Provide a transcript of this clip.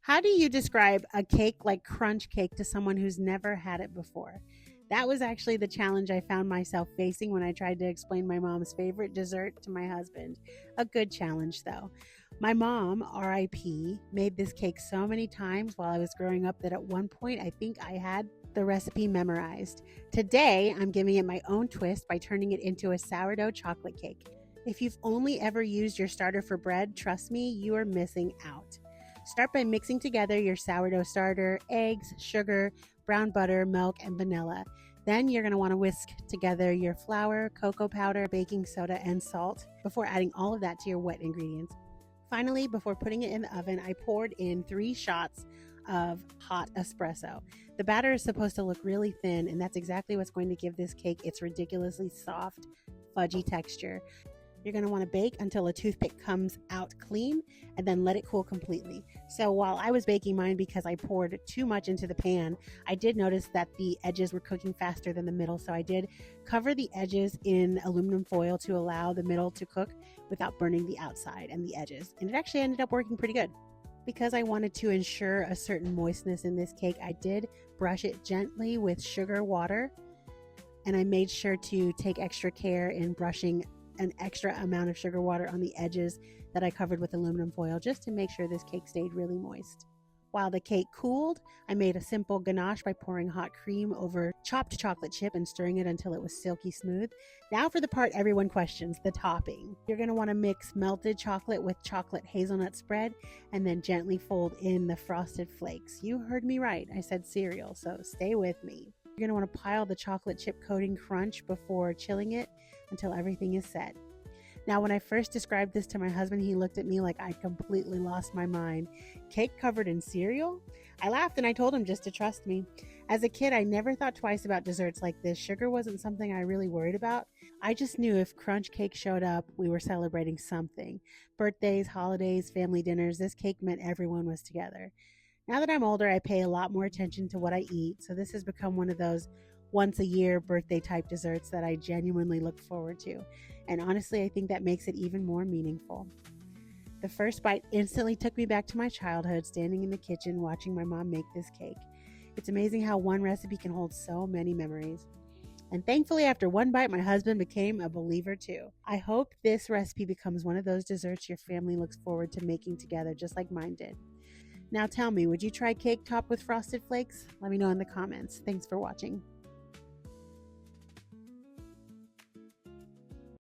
How do you describe a cake like crunch cake to someone who's never had it before? That was actually the challenge I found myself facing when I tried to explain my mom's favorite dessert to my husband. A good challenge, though. My mom, RIP, made this cake so many times while I was growing up that at one point I think I had the recipe memorized. Today, I'm giving it my own twist by turning it into a sourdough chocolate cake. If you've only ever used your starter for bread, trust me, you are missing out. Start by mixing together your sourdough starter, eggs, sugar, brown butter, milk, and vanilla. Then you're going to want to whisk together your flour, cocoa powder, baking soda, and salt before adding all of that to your wet ingredients. Finally, before putting it in the oven, I poured in 3 shots of hot espresso. The batter is supposed to look really thin, and that's exactly what's going to give this cake its ridiculously soft, fudgy texture. You're going to want to bake until a toothpick comes out clean and then let it cool completely. So while I was baking mine because I poured too much into the pan, I did notice that the edges were cooking faster than the middle. So I did cover the edges in aluminum foil to allow the middle to cook without burning the outside and the edges. And it actually ended up working pretty good. Because I wanted to ensure a certain moistness in this cake, I did brush it gently with sugar water. And I made sure to take extra care in brushing an extra amount of sugar water on the edges that I covered with aluminum foil just to make sure this cake stayed really moist. While the cake cooled, I made a simple ganache by pouring hot cream over chopped chocolate chip and stirring it until it was silky smooth. Now for the part everyone questions, the topping. You're going to want to mix melted chocolate with chocolate hazelnut spread and then gently fold in the frosted flakes. You heard me right, I said cereal, so stay with me. You're going to want to pile the chocolate chip coating crunch before chilling it until everything is set. Now, when I first described this to my husband, he looked at me like I'd completely lost my mind. Cake covered in cereal? I laughed and I told him just to trust me. As a kid, I never thought twice about desserts like this. Sugar wasn't something I really worried about. I just knew if crunch cake showed up, we were celebrating something. Birthdays, holidays, family dinners, this cake meant everyone was together. Now that I'm older, I pay a lot more attention to what I eat, so this has become one of those once a year birthday type desserts that I genuinely look forward to. And honestly, I think that makes it even more meaningful. The first bite instantly took me back to my childhood, standing in the kitchen watching my mom make this cake. It's amazing how one recipe can hold so many memories. And thankfully, after one bite, my husband became a believer too. I hope this recipe becomes one of those desserts your family looks forward to making together, just like mine did. Now tell me, would you try cake topped with frosted flakes? Let me know in the comments. Thanks for watching.